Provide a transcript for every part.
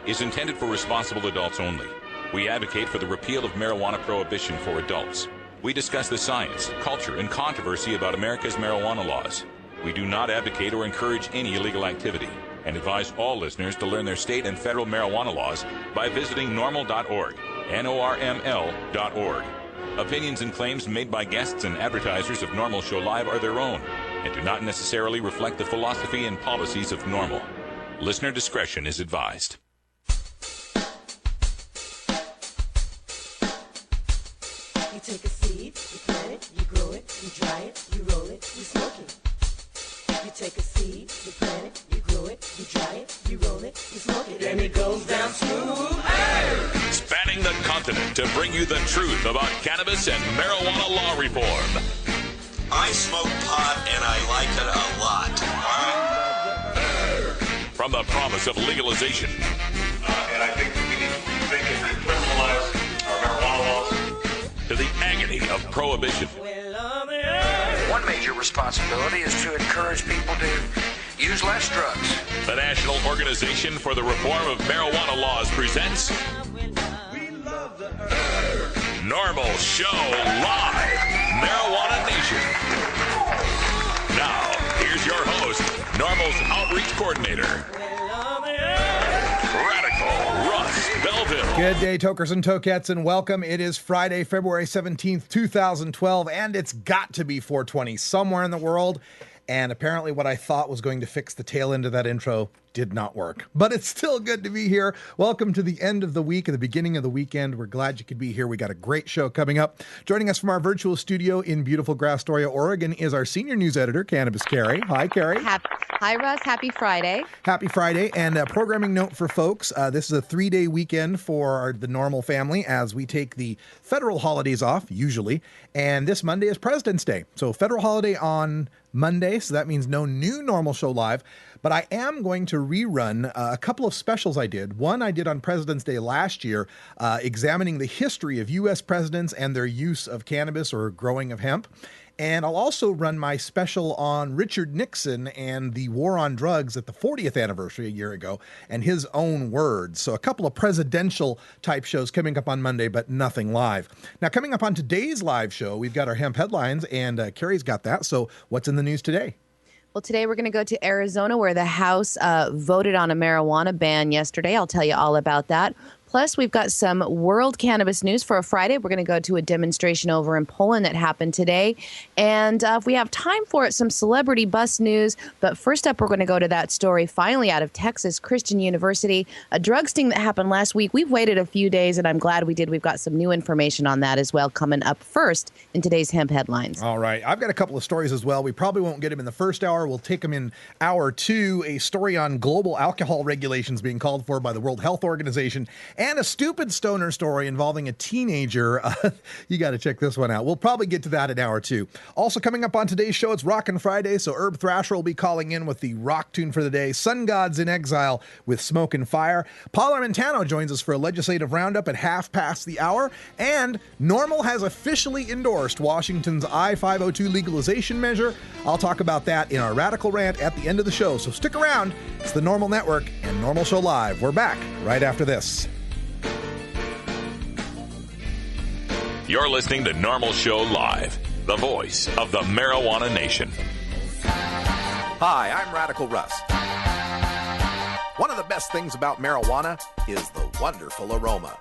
is intended for responsible adults only. We advocate for the repeal of marijuana prohibition for adults. We discuss the science, culture, and controversy about America's marijuana laws. We do not advocate or encourage any illegal activity and advise all listeners to learn their state and federal marijuana laws by visiting norml.org, Norml.org. Opinions and claims made by guests and advertisers of Norml Show Live are their own and do not necessarily reflect the philosophy and policies of Norml. Listener discretion is advised. You take a seed, you plant it, you grow it, you dry it, you roll it, you smoke it. You take a seed, you plant it, you grow it, you dry it, you roll it, you smoke it, and it goes down smooth. Hey! Spanning the continent to bring you the truth about cannabis and marijuana law reform. I smoke pot and I like it a lot. From the promise of legalization. And I think we need to think and decriminalize our marijuana laws. To the agony of prohibition. One major responsibility is to encourage people to use less drugs. The National Organization for the Reform of Marijuana Laws presents Norml Show Live, Marijuana Nation. Now, here's your host, Norml's Outreach Coordinator, Radical Russ Belville. Good day, tokers and tokettes, and welcome. It is Friday, February 17th, 2012, and it's got to be 420 somewhere in the world. And apparently what I thought was going to fix the tail end of that intro did not work. But it's still good to be here. Welcome to the end of the week and the beginning of the weekend. We're glad you could be here. We got a great show coming up. Joining us from our virtual studio in beautiful Astoria, Oregon is our senior news editor, Cannabis Carrie. Hi, Carrie. Hi, Russ. Happy Friday. Happy Friday. And a programming note for folks. This is a 3-day weekend for the Norml family as we take the federal holidays off, usually. And this Monday is President's Day. So federal holiday on Monday, so that means no new Norml Show Live. But I am going to rerun a couple of specials I did. One I did on President's Day last year, examining the history of U.S. presidents and their use of cannabis or growing of hemp. And I'll also run my special on Richard Nixon and the war on drugs at the 40th anniversary a year ago and his own words. So a couple of presidential type shows coming up on Monday, but nothing live. Now, coming up on today's live show, we've got our hemp headlines, and Carrie's got that. So what's in the news today? Well, today we're going to go to Arizona, where the House voted on a marijuana ban yesterday. I'll tell you all about that. Plus, we've got some world cannabis news for a Friday. We're going to go to a demonstration over in Poland that happened today. And if we have time for it, some celebrity bus news. But first up, we're going to go to that story finally out of Texas Christian University, a drug sting that happened last week. We've waited a few days, and I'm glad we did. We've got some new information on that as well coming up first in today's hemp headlines. All right. I've got a couple of stories as well. We probably won't get them in the first hour. We'll take them in hour two. A story on global alcohol regulations being called for by the World Health Organization. And a stupid stoner story involving a teenager. You got to check this one out. We'll probably get to that in hour two. Also coming up on today's show, it's Rockin' Friday, so Herb Thrasher will be calling in with the rock tune for the day. Sun Gods in Exile with Smoke and Fire. Paul Armentano joins us for a legislative roundup at half past the hour. And Norml has officially endorsed Washington's I-502 legalization measure. I'll talk about that in our Radical Rant at the end of the show. So stick around. It's the Norml Network and Norml Show Live. We're back right after this. You're listening to Norml Show Live, the voice of the marijuana nation. Hi, I'm Radical Russ. One of the best things about marijuana is the wonderful aroma.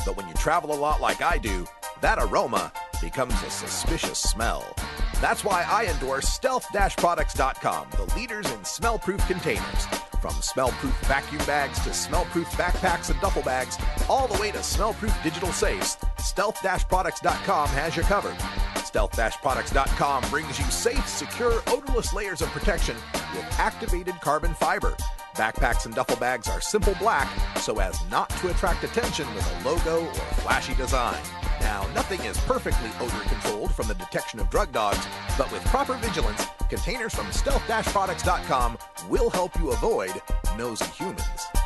But when you travel a lot like I do, that aroma becomes a suspicious smell. That's why I endorse stealth-products.com, the leaders in smell-proof containers. From smell-proof vacuum bags to smell-proof backpacks and duffel bags, all the way to smell-proof digital safes, stealth-products.com has you covered. Stealth-products.com brings you safe, secure, odorless layers of protection with activated carbon fiber. Backpacks and duffel bags are simple black so as not to attract attention with a logo or flashy design. Now, nothing is perfectly odor controlled from the detection of drug dogs, but with proper vigilance, containers from stealth-products.com will help you avoid nosy humans.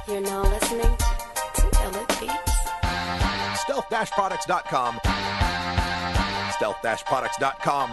You're now listening to Ella Beats. Stealth-products.com. Stealth-products.com.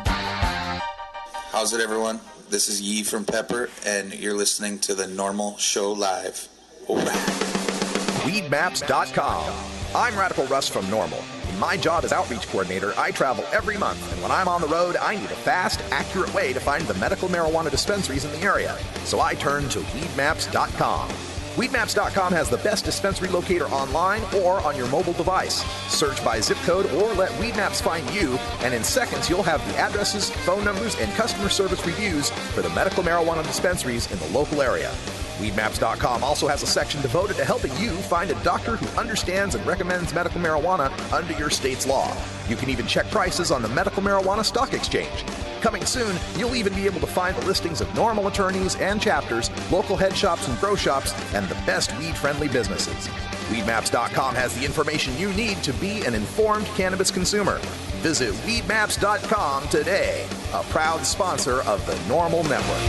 How's it, everyone? This is Yee from Pepper, and you're listening to the Norml Show Live. All right. weedmaps.com. I'm Radical Russ from Norml. In my job as outreach coordinator, I travel every month, and when I'm on the road, I need a fast, accurate way to find the medical marijuana dispensaries in the area. So I turn to weedmaps.com. Weedmaps.com has the best dispensary locator online or on your mobile device. Search by zip code or let Weedmaps find you, and in seconds you'll have the addresses, phone numbers, and customer service reviews for the medical marijuana dispensaries in the local area. Weedmaps.com also has a section devoted to helping you find a doctor who understands and recommends medical marijuana under your state's law. You can even check prices on the Medical Marijuana Stock Exchange. Coming soon, you'll even be able to find the listings of Norml attorneys and chapters, local head shops and grow shops, and the best weed-friendly businesses. Weedmaps.com has the information you need to be an informed cannabis consumer. Visit weedmaps.com today, a proud sponsor of the Norml Network.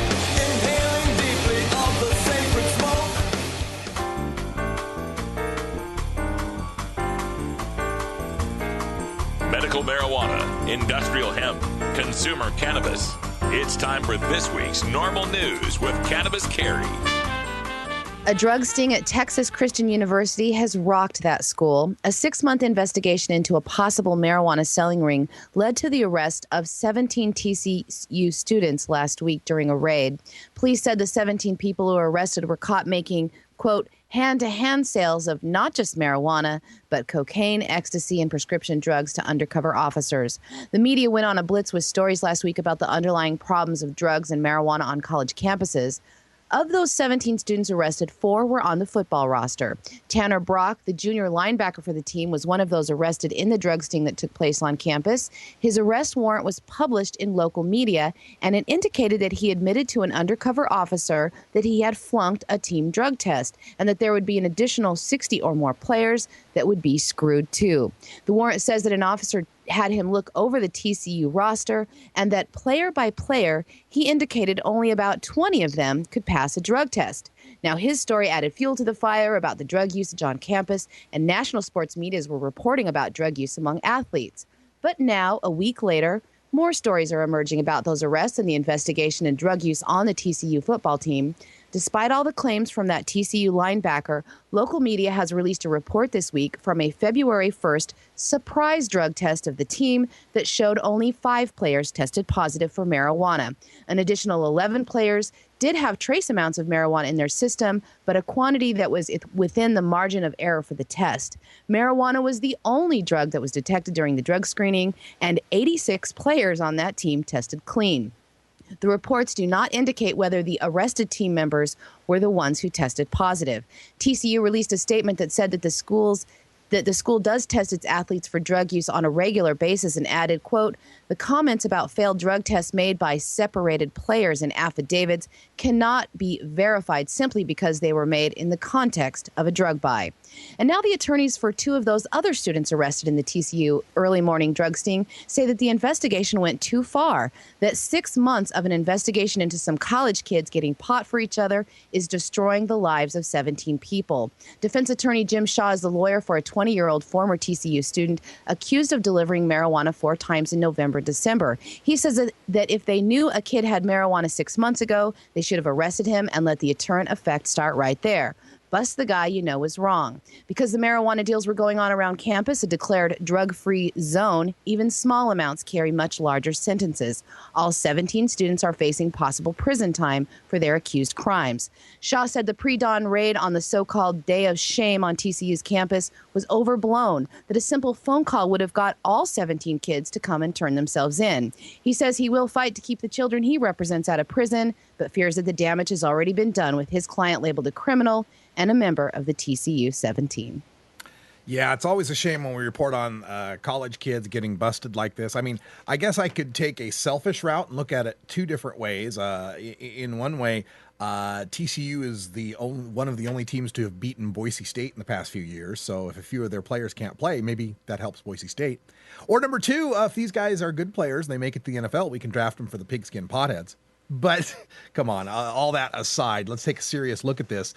Inhaling deeply of the sacred smoke. Medical marijuana, industrial hemp, consumer cannabis. It's time for this week's Norml News with Cannabis Carrie. A drug sting at Texas Christian University has rocked that school. A 6-month investigation into a possible marijuana selling ring led to the arrest of 17 TCU students last week during a raid. Police said the 17 people who were arrested were caught making, quote, hand-to-hand sales of not just marijuana, but cocaine, ecstasy, and prescription drugs to undercover officers. The media went on a blitz with stories last week about the underlying problems of drugs and marijuana on college campuses. Of those 17 students arrested, 4 were on the football roster. Tanner Brock, the junior linebacker for the team, was one of those arrested in the drug sting that took place on campus. His arrest warrant was published in local media, and it indicated that he admitted to an undercover officer that he had flunked a team drug test and that there would be an additional 60 or more players that would be screwed too. The warrant says that an officer had him look over the TCU roster and that player by player, he indicated only about 20 of them could pass a drug test. Now, his story added fuel to the fire about the drug usage on campus, and national sports medias were reporting about drug use among athletes. But now, a week later, more stories are emerging about those arrests and the investigation and drug use on the TCU football team. Despite all the claims from that TCU linebacker, local media has released a report this week from a February 1st surprise drug test of the team that showed only 5 players tested positive for marijuana. An additional 11 players did have trace amounts of marijuana in their system, but a quantity that was within the margin of error for the test. Marijuana was the only drug that was detected during the drug screening, and 86 players on that team tested clean. The reports do not indicate whether the arrested team members were the ones who tested positive. TCU released a statement that said that the school does test its athletes for drug use on a regular basis and added, quote, the comments about failed drug tests made by separated players in affidavits cannot be verified simply because they were made in the context of a drug buy. And now the attorneys for 2 of those other students arrested in the TCU early morning drug sting say that the investigation went too far, that 6 months of an investigation into some college kids getting pot for each other is destroying the lives of 17 people. Defense attorney Jim Shaw is the lawyer for a 20-year-old former TCU student accused of delivering marijuana 4 times in November, December. He says that if they knew a kid had marijuana 6 months ago, they should have arrested him and let the deterrent effect start right there. Bust the guy you know is wrong. Because the marijuana deals were going on around campus, a declared drug-free zone, even small amounts carry much larger sentences. All 17 students are facing possible prison time for their accused crimes. Shaw said the pre-dawn raid on the so-called Day of Shame on TCU's campus was overblown, that a simple phone call would have got all 17 kids to come and turn themselves in. He says he will fight to keep the children he represents out of prison, but fears that the damage has already been done with his client labeled a criminal and a member of the TCU 17. Yeah, it's always a shame when we report on college kids getting busted like this. I mean, I guess I could take a selfish route and look at it 2 different ways. In one way, TCU is one of the only teams to have beaten Boise State in the past few years. So if a few of their players can't play, maybe that helps Boise State. Or number 2, if these guys are good players and they make it to the NFL, we can draft them for the pigskin potheads. But come on, all that aside, let's take a serious look at this.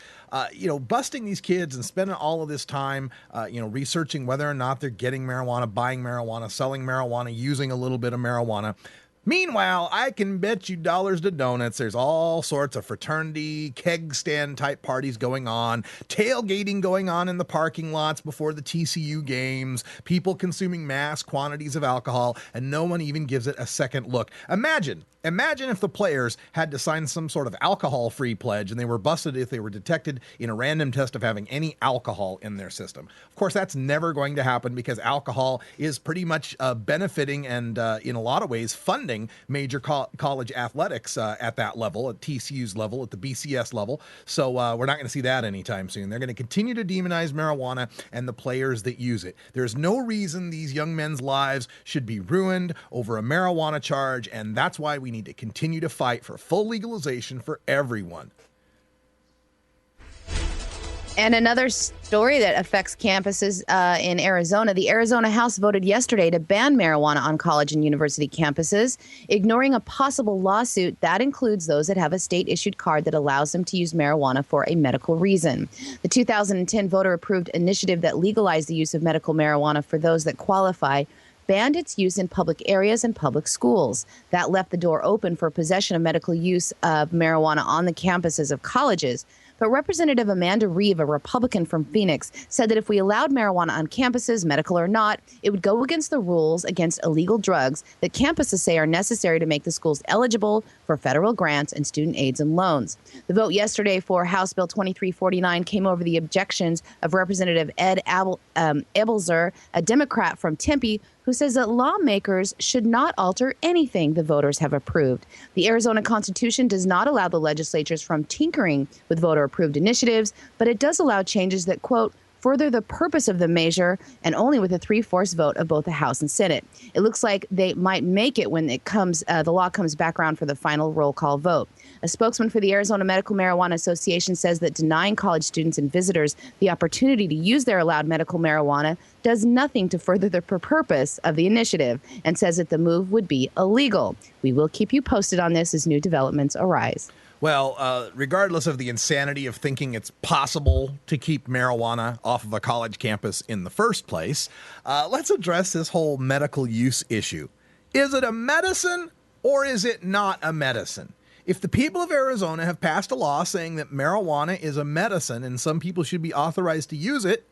Busting these kids and spending all of this time, researching whether or not they're getting marijuana, buying marijuana, selling marijuana, using a little bit of marijuana. Meanwhile, I can bet you dollars to donuts there's all sorts of fraternity, keg stand type parties going on, tailgating going on in the parking lots before the TCU games, people consuming mass quantities of alcohol, and no one even gives it a second look. Imagine if the players had to sign some sort of alcohol-free pledge and they were busted if they were detected in a random test of having any alcohol in their system. Of course, that's never going to happen because alcohol is pretty much benefiting and in a lot of ways funding major college athletics at that level, at TCU's level, at the BCS level. So we're not going to see that anytime soon. They're going to continue to demonize marijuana and the players that use it. There's no reason these young men's lives should be ruined over a marijuana charge, and that's why we need to continue to fight for full legalization for everyone. And another story that affects campuses in Arizona. The Arizona House voted yesterday to ban marijuana on college and university campuses, ignoring a possible lawsuit that includes those that have a state-issued card that allows them to use marijuana for a medical reason. The 2010 voter-approved initiative that legalized the use of medical marijuana for those that qualify banned its use in public areas and public schools. That left the door open for possession of medical use of marijuana on the campuses of colleges. But Representative Amanda Reeve, a Republican from Phoenix, said that if we allowed marijuana on campuses, medical or not, it would go against the rules against illegal drugs that campuses say are necessary to make the schools eligible for federal grants and student aids and loans. The vote yesterday for House Bill 2349 came over the objections of Representative Ed Ebelzer, a Democrat from Tempe, who says that lawmakers should not alter anything the voters have approved. The Arizona Constitution does not allow the legislatures from tinkering with voter-approved initiatives, but it does allow changes that, quote, further the purpose of the measure, and only with a 3/4 vote of both the House and Senate. It looks like they might make it when the law comes back around for the final roll call vote. A spokesman for the Arizona Medical Marijuana Association says that denying college students and visitors the opportunity to use their allowed medical marijuana does nothing to further the purpose of the initiative, and says that the move would be illegal. We will keep you posted on this as new developments arise. Well, regardless of the insanity of thinking it's possible to keep marijuana off of a college campus in the first place, let's address this whole medical use issue. Is it a medicine or is it not a medicine? If the people of Arizona have passed a law saying that marijuana is a medicine and some people should be authorized to use it,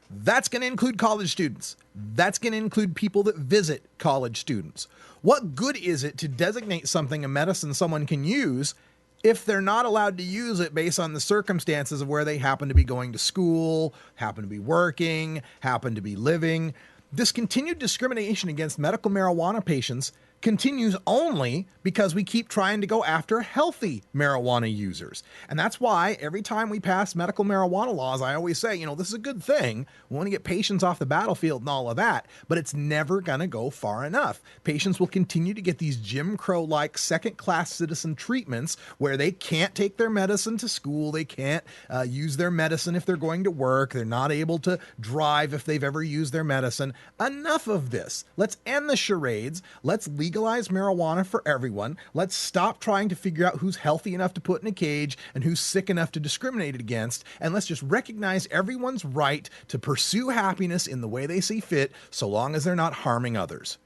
that's going to include college students. That's going to include people that visit college students. What good is it to designate something a medicine someone can use if they're not allowed to use it based on the circumstances of where they happen to be going to school, happen to be working, happen to be living? This continued discrimination against medical marijuana patients continues only because we keep trying to go after healthy marijuana users. And that's why every time we pass medical marijuana laws, I always say, this is a good thing. We want to get patients off the battlefield and all of that, but it's never going to go far enough. Patients will continue to get these Jim Crow-like second-class citizen treatments where they can't take their medicine to school, they can't use their medicine if they're going to work, they're not able to drive if they've ever used their medicine. Enough of this. Let's end the charades. Let's legalize marijuana for everyone. Let's stop trying to figure out who's healthy enough to put in a cage and who's sick enough to discriminate against. And let's just recognize everyone's right to pursue happiness in the way they see fit, so long as they're not harming others.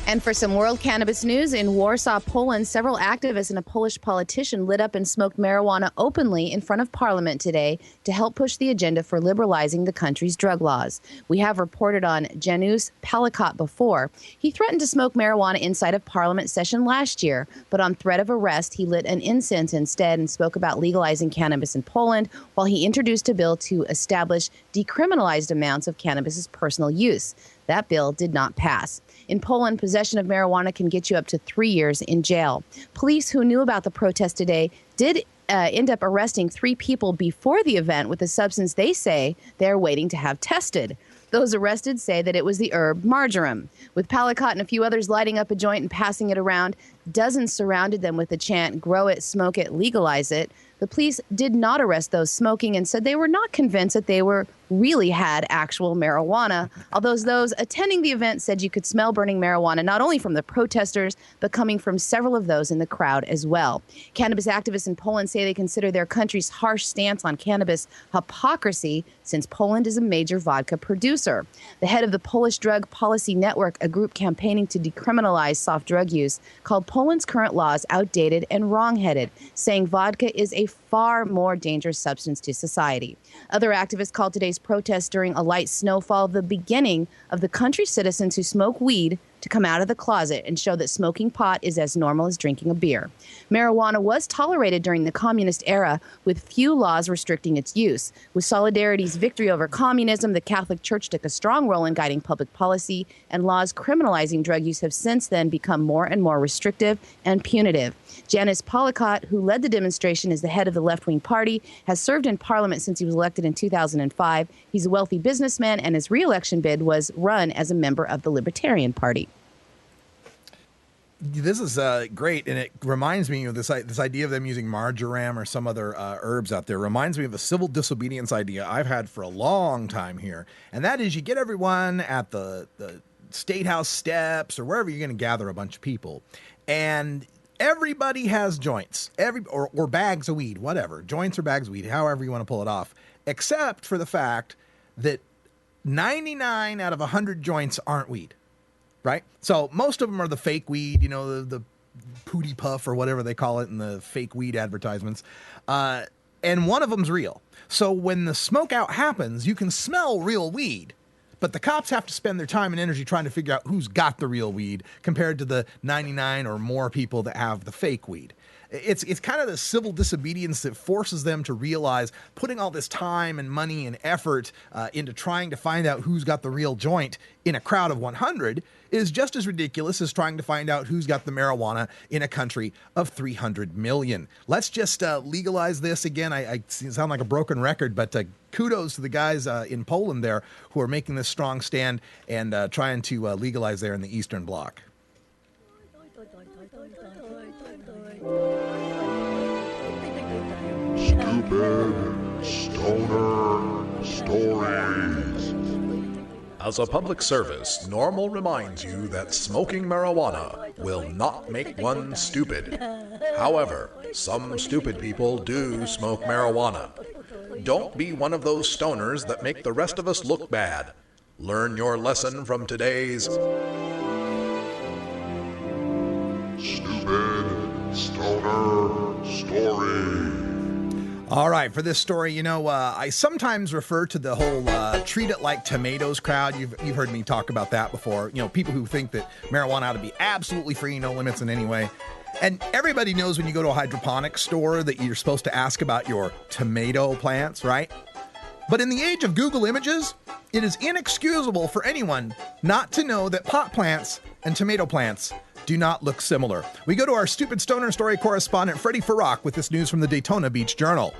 And for some world cannabis news, in Warsaw, Poland, several activists and a Polish politician lit up and smoked marijuana openly in front of Parliament today to help push the agenda for liberalizing the country's drug laws. We have reported on Janusz Palikot before. He threatened to smoke marijuana inside of Parliament session last year, but on threat of arrest, he lit an incense instead and spoke about legalizing cannabis in Poland while he introduced a bill to establish decriminalized amounts of cannabis's personal use. That bill did not pass. In Poland, possession of marijuana can get you up to 3 years in jail. Police who knew about the protest today did end up arresting 3 people before the event with a substance they say they're waiting to have tested. Those arrested say that it was the herb marjoram. With Palikot and a few others lighting up a joint and passing it around, dozens surrounded them with the chant, "Grow it, smoke it, legalize it." The police did not arrest those smoking and said they were not convinced that they were really had actual marijuana, although those attending the event said you could smell burning marijuana not only from the protesters, but coming from several of those in the crowd as well. Cannabis activists in Poland say they consider their country's harsh stance on cannabis hypocrisy, since Poland is a major vodka producer. The head of the Polish Drug Policy Network, a group campaigning to decriminalize soft drug use, called Poland's current laws outdated and wrong-headed, saying vodka is a far more dangerous substance to society. Other activists called today's protest during a light snowfall the beginning of the country's citizens who smoke weed to come out of the closet and show that smoking pot is as normal as drinking a beer. Marijuana was tolerated during the communist era, with few laws restricting its use. With Solidarity's victory over communism, the Catholic Church took a strong role in guiding public policy, and laws criminalizing drug use have since then become more and more restrictive and punitive. Janis Polakot, who led the demonstration as the head of the left-wing party, has served in parliament since he was elected in 2005. He's a wealthy businessman, and his re-election bid was run as a member of the Libertarian Party. This is great, and it reminds me of this idea of them using marjoram or some other herbs out there. Reminds me of a civil disobedience idea I've had for a long time here, and that is you get everyone at the State House steps or wherever you're going to gather a bunch of people, and everybody has joints, or bags of weed, whatever, joints or bags of weed, however you want to pull it off, except for the fact that 99 out of 100 joints aren't weed. Right? So most of them are the fake weed, you know, the Pootie Puff or whatever they call it in the fake weed advertisements. And one of them's real. So when the smoke out happens, you can smell real weed, but the cops have to spend their time and energy trying to figure out who's got the real weed compared to the 99 or more people that have the fake weed. It's kind of the civil disobedience that forces them to realize putting all this time and money and effort into trying to find out who's got the real joint in a crowd of 100 is just as ridiculous as trying to find out who's got the marijuana in a country of 300 million. Let's just legalize this again. I sound like a broken record, but kudos to the guys in Poland there who are making this strong stand and trying to legalize there in the Eastern Bloc. Stupid Stoner Stories. As a public service, Norml reminds you that smoking marijuana will not make one stupid. However, some stupid people do smoke marijuana. Don't be one of those stoners that make the rest of us look bad. Learn your lesson from today's Stupid Stoner Story. All right, for this story, you know, I sometimes refer to the whole treat it like tomatoes crowd. You've heard me talk about that before. You know, people who think that marijuana ought to be absolutely free, no limits in any way. And everybody knows when you go to a hydroponics store that you're supposed to ask about your tomato plants, right? But in the age of Google Images, it is inexcusable for anyone not to know that pot plants and tomato plants do not look similar. We go to our Stupid Stoner Story correspondent, Freddie Farrak, with this news from the Daytona Beach Journal.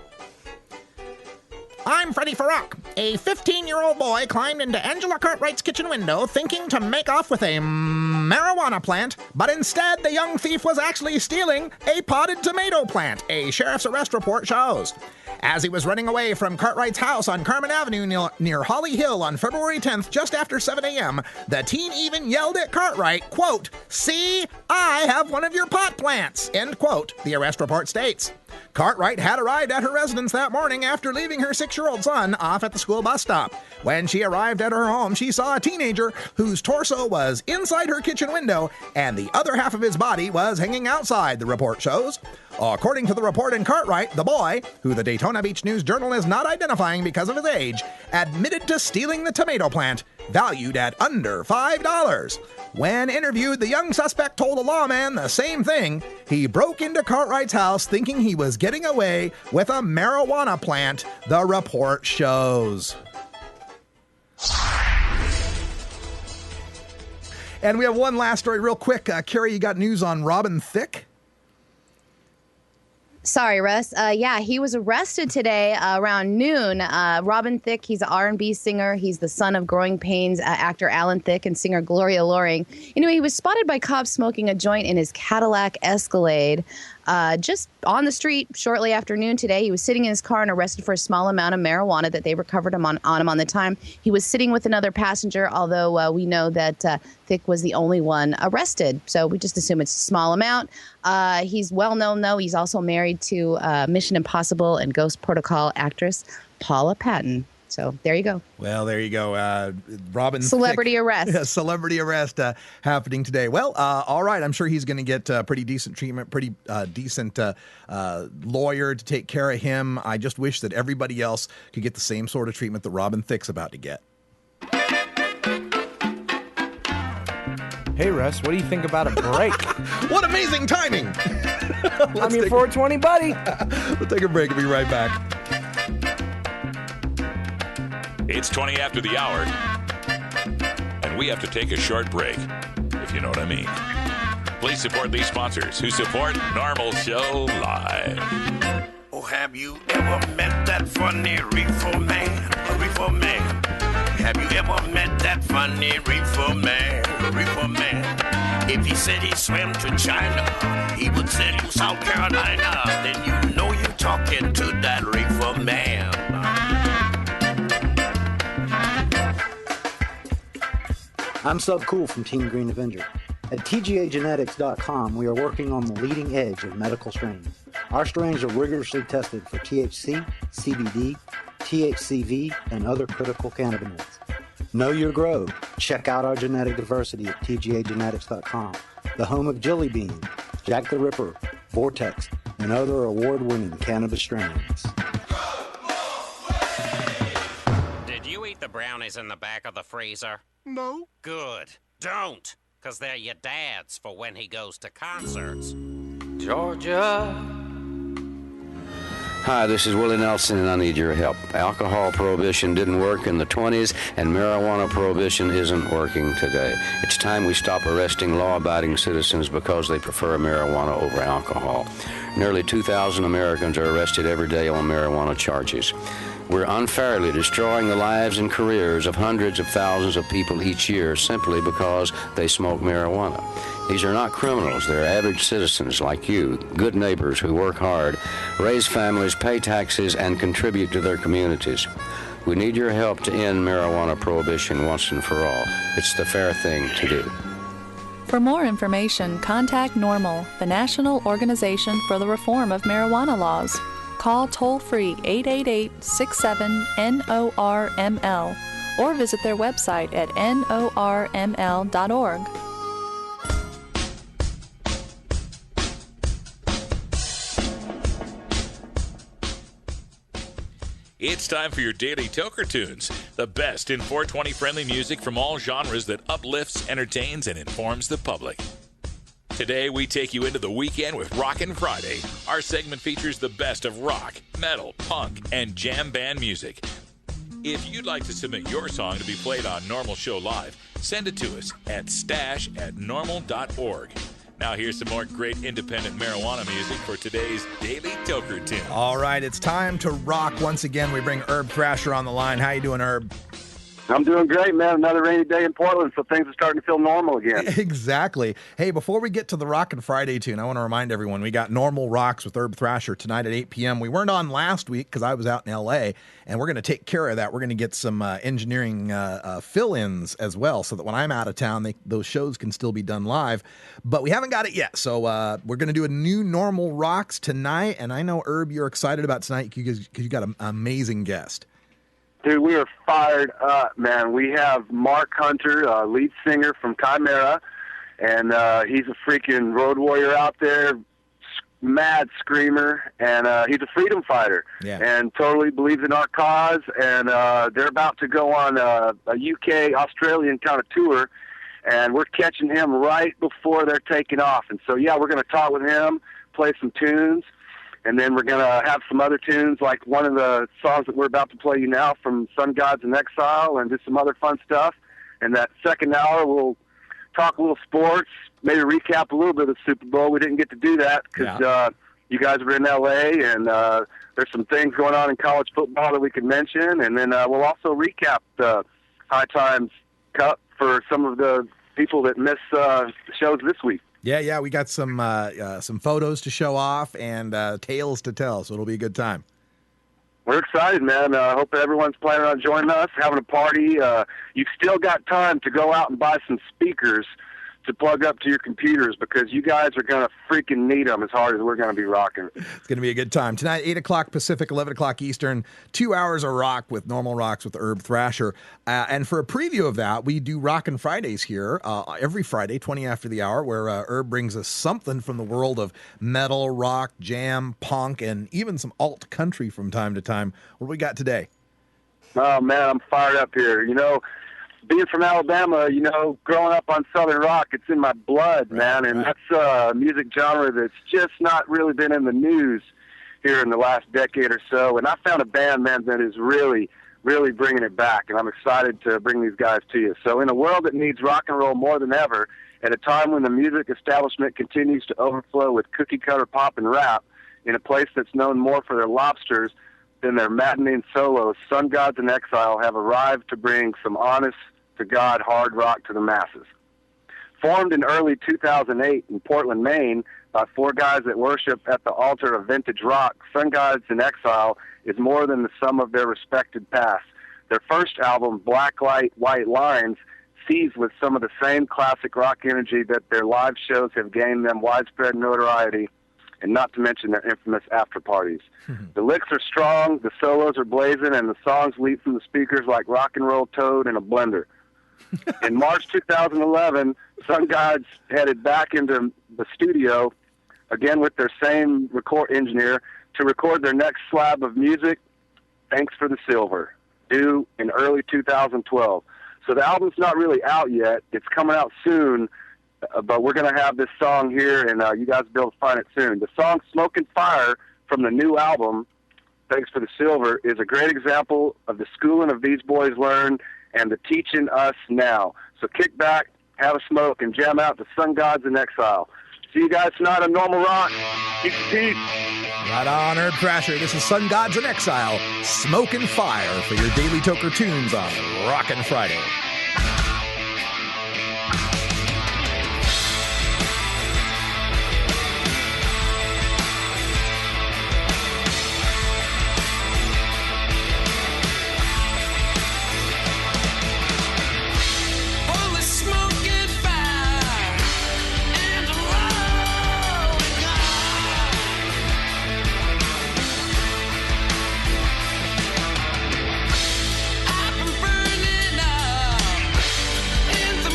I'm Freddie Farrak. A 15-year-old boy climbed into Angela Cartwright's kitchen window thinking to make off with a marijuana plant, but instead the young thief was actually stealing a potted tomato plant, a sheriff's arrest report shows. As he was running away from Cartwright's house on Carmen Avenue near Holly Hill on February 10th, just after 7 a.m., the teen even yelled at Cartwright, quote, "See, I have one of your pot plants," end quote, the arrest report states. Cartwright had arrived at her residence that morning after leaving her 6-year-old son off at the school bus stop. When she arrived at her home, she saw a teenager whose torso was inside her kitchen window and the other half of his body was hanging outside, the report shows. According to the report in Cartwright, the boy, who the Daytona Beach News Journal is not identifying because of his age, admitted to stealing the tomato plant, valued at under $5. When interviewed, the young suspect told a lawman the same thing. He broke into Cartwright's house thinking he was getting away with a marijuana plant, the report shows. And we have one last story real quick. Carrie, you got news on Robin Thicke? Sorry, Russ. Yeah, he was arrested today around noon. Robin Thicke, he's an R&B singer. He's the son of Growing Pains actor Alan Thicke and singer Gloria Loring. Anyway, he was spotted by cops smoking a joint in his Cadillac Escalade. just on the street shortly after noon today. He was sitting in his car and arrested for a small amount of marijuana that they recovered on him on the time. He was sitting with another passenger, although we know that Thicke was the only one arrested. So we just assume it's a small amount. He's well known, though. He's also married to Mission Impossible and Ghost Protocol actress Paula Patton. So there you go. Well, there you go. Robin Celebrity Thicke. arrest. Yeah, celebrity arrest happening today. Well, all right. I'm sure he's going to get pretty decent treatment, pretty decent lawyer to take care of him. I just wish that everybody else could get the same sort of treatment that Robin Thicke's about to get. Hey, Russ, what do you think about a break? What amazing timing! I'm your 420 buddy. We'll take a break and be right back. It's 20 after the hour, and we have to take a short break, if you know what I mean. Please support these sponsors who support Norml Show Live. Oh, have you ever met that funny reefer man? A reefer man. Have you ever met that funny reefer man? A reefer man. If he said he swam to China, he would send you South Carolina. Then you know you're talking to that reefer man. I'm Sub Cool from Team Green Avenger. At TGAgenetics.com, we are working on the leading edge of medical strains. Our strains are rigorously tested for THC, CBD, THCV, and other critical cannabinoids. Know your grow. Check out our genetic diversity at TGAgenetics.com, the home of Jelly Bean, Jack the Ripper, Vortex, and other award-winning cannabis strains. Did you eat the brownies in the back of the freezer? No. Good. Don't, because they're your dad's for when he goes to concerts. Georgia. Hi, this is Willie Nelson, and I need your help. Alcohol prohibition didn't work in the 20s, and marijuana prohibition isn't working today. It's time we stop arresting law-abiding citizens because they prefer marijuana over alcohol. Nearly 2,000 Americans are arrested every day on marijuana charges. We're unfairly destroying the lives and careers of hundreds of thousands of people each year simply because they smoke marijuana. These are not criminals. They're average citizens like you, good neighbors who work hard, raise families, pay taxes, and contribute to their communities. We need your help to end marijuana prohibition once and for all. It's the fair thing to do. For more information, contact Norml, the National Organization for the Reform of Marijuana Laws. Call toll-free 888-67-NORML or visit their website at norml.org. It's time for your daily Toker Tunes, the best in 420 friendly music from all genres that uplifts, entertains, and informs the public. Today, we take you into the weekend with Rockin' Friday. Our segment features the best of rock, metal, punk, and jam band music. If you'd like to submit your song to be played on Norml Show Live, send it to us at stash@norml.org. Now here's some more great independent marijuana music for today's Daily Toker Tune. All right, it's time to rock once again. We bring Herb Thrasher on the line. How you doing, Herb? I'm doing great, man. Another rainy day in Portland, so things are starting to feel normal again. Exactly. Hey, before we get to the Rockin' Friday tune, I want to remind everyone we got Norml Rocks with Herb Thrasher tonight at 8 p.m. We weren't on last week because I was out in L.A., and we're going to take care of that. We're going to get some engineering fill-ins as well so that when I'm out of town, those shows can still be done live. But we haven't got it yet, so we're going to do a new Norml Rocks tonight, and I know, Herb, you're excited about tonight because you got an amazing guest. Dude, we are fired up, man. We have Mark Hunter, lead singer from Chimera, and he's a freaking road warrior out there, mad screamer, and he's a freedom fighter, and totally believes in our cause, and they're about to go on a UK, Australian kind of tour, and we're catching him right before they're taking off. And so, yeah, we're going to talk with him, play some tunes, and then we're going to have some other tunes, like one of the songs that we're about to play you now from Sun Gods in Exile, and do some other fun stuff. And that second hour, we'll talk a little sports, maybe recap a little bit of the Super Bowl. We didn't get to do that because you guys were in L.A., and there's some things going on in college football that we could mention. And then we'll also recap the High Times Cup for some of the people that miss shows this week. Yeah, we got some photos to show off and tales to tell, so it'll be a good time. We're excited, man. I hope everyone's planning on joining us, having a party. You've still got time to go out and buy some speakers to plug up to your computers because you guys are going to freaking need them as hard as we're going to be rocking. It's going to be a good time. Tonight, 8 o'clock Pacific, 11 o'clock Eastern, 2 hours of rock with Norml Rocks with Herb Thrasher. And for a preview of that, we do Rockin' Fridays here every Friday, 20 after the hour, where Herb brings us something from the world of metal, rock, jam, punk, and even some alt country from time to time. What do we got today? Oh, man, I'm fired up here. You know, being from Alabama, you know, growing up on Southern rock, it's in my blood, man, and that's a music genre that's just not really been in the news here in the last decade or so. And I found a band, man, that is really, really bringing it back, and I'm excited to bring these guys to you. So in a world that needs rock and roll more than ever, at a time when the music establishment continues to overflow with cookie-cutter pop and rap, in a place that's known more for their lobsters than their maddening solos, Sun Gods in Exile have arrived to bring some honest-to-God hard rock to the masses. Formed in early 2008 in Portland, Maine, by four guys that worship at the altar of vintage rock, Sun Gods in Exile is more than the sum of their respected past. Their first album, Black Light, White Lines, seized with some of the same classic rock energy that their live shows have gained them widespread notoriety, and not to mention their infamous after parties. The licks are strong, the solos are blazing, and the songs leap from the speakers like rock and roll toad in a blender. In March 2011, Sun Gods headed back into the studio, again with their same record engineer, to record their next slab of music, Thanks for the Silver, due in early 2012. So the album's not really out yet. It's coming out soon, but we're going to have this song here, and you guys will be able to find it soon. The song Smoke and Fire from the new album, Thanks for the Silver, is a great example of the schooling of these boys learned and the teaching us now. So kick back, have a smoke, and jam out to Sun Gods in Exile. See you guys tonight on Norml Rock. Keep the peace. Right on, Herb Thrasher. This is Sun Gods in Exile, Smoke and Fire for your Daily Toker tunes on Rockin' Friday. I've been burning up in the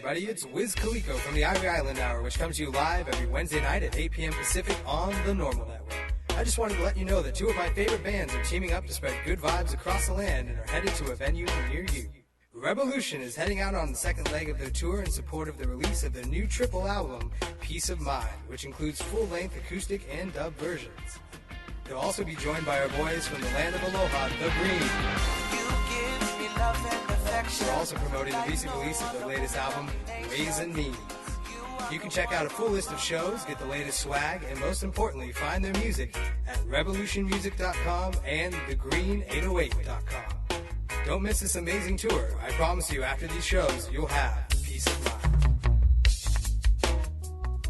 everybody. It's Wiz Khalico from the Ivory Island Hour, which comes to you live every Wednesday night at 8 p.m. Pacific on the Norml Network. I just wanted to let you know that two of my favorite bands are teaming up to spread good vibes across the land and are headed to a venue near you. Revolution is heading out on the second leg of their tour in support of the release of their new triple album, Peace of Mind, which includes full-length acoustic and dub versions. They'll also be joined by our boys from the land of Aloha, The Green. They're also promoting the recent release of their latest album, Ways and Means. You can check out a full list of shows, get the latest swag, and most importantly, find their music at revolutionmusic.com and thegreen808.com. Don't miss this amazing tour. I promise you, after these shows, you'll have peace of mind.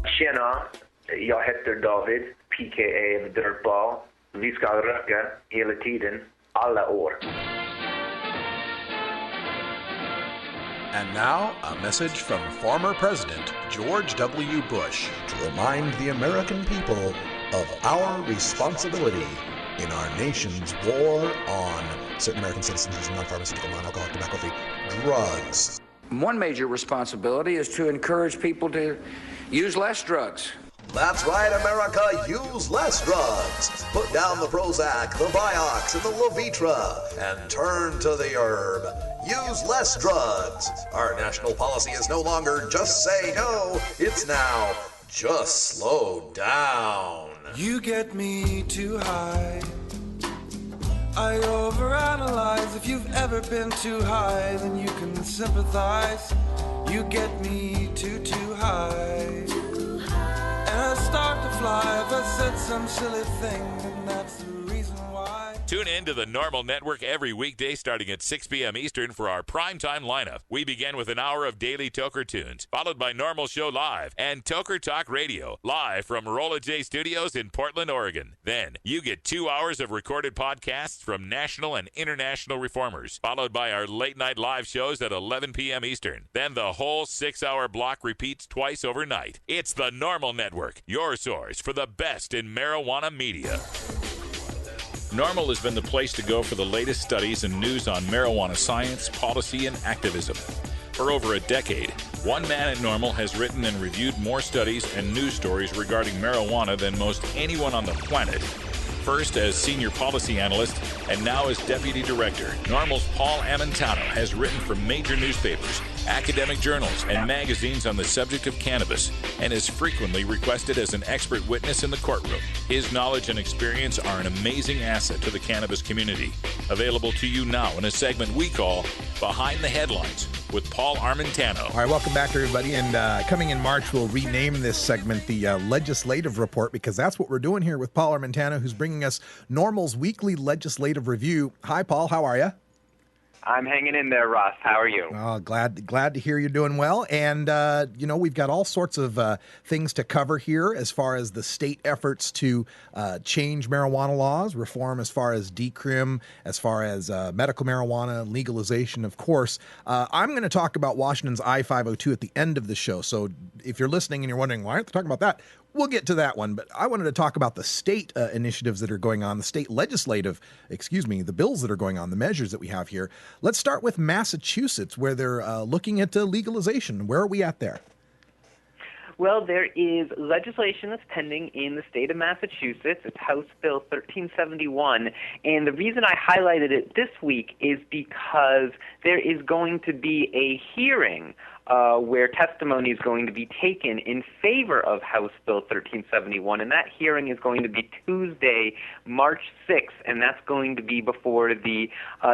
Tjena, jag heter David, PKA The Dirtball. Vi ska röka hela tiden, alla år. And now, a message from former President George W. Bush to remind the American people of our responsibility in our nation's war on certain American citizens using non-pharmaceutical, non-alcoholic, tobacco-free drugs. One major responsibility is to encourage people to use less drugs. That's right, America, use less drugs. Put down the Prozac, the Vioxx, and the Levitra, and turn to the herb. Use less drugs. Our national policy is no longer just say no, it's now just slow down. You get me too high. I overanalyze. If you've ever been too high, then you can sympathize. You get me too high. And I start to fly if I said some silly thing, and that's the reason why. Tune in to the Norml Network every weekday starting at 6 p.m. Eastern for our primetime lineup. We begin with an hour of daily Toker tunes, followed by Norml Show Live and Toker Talk Radio, live from Rolla J Studios in Portland, Oregon. Then you get 2 hours of recorded podcasts from national and international reformers, followed by our late-night live shows at 11 p.m. Eastern. Then the whole 6-hour block repeats twice overnight. It's the Norml Network, your source for the best in marijuana media. Norml has been the place to go for the latest studies and news on marijuana science, policy, and activism. For over a decade, one man at Norml has written and reviewed more studies and news stories regarding marijuana than most anyone on the planet. First as senior policy analyst and now as deputy director, Norml's Paul Amintano has written for major newspapers, academic journals, and magazines on the subject of cannabis and is frequently requested as an expert witness in the courtroom. His knowledge and experience are an amazing asset to the cannabis community. Available to you now in a segment we call Behind the Headlines with Paul Armentano. All right, welcome back, everybody. And coming in March, we'll rename this segment the Legislative Report, because that's what we're doing here with Paul Armentano, who's bringing us Norml's weekly legislative review. Hi, Paul. How are you? I'm hanging in there, Russ. How are you? Oh, glad to hear you're doing well. And, we've got all sorts of things to cover here as far as the state efforts to change marijuana laws, reform as far as decrim, as far as medical marijuana, legalization, of course. I'm going to talk about Washington's I-502 at the end of the show. So if you're listening and you're wondering, why aren't they talking about that? We'll get to that one, but I wanted to talk about the state initiatives that are going on, the state legislative, the bills that are going on, the measures that we have here. Let's start with Massachusetts, where they're looking at legalization. Where are we at there? Well, there is legislation that's pending in the state of Massachusetts. It's House Bill 1371, and the reason I highlighted it this week is because there is going to be a hearing where testimony is going to be taken in favor of House Bill 1371, and that hearing is going to be Tuesday, March 6th, and that's going to be before the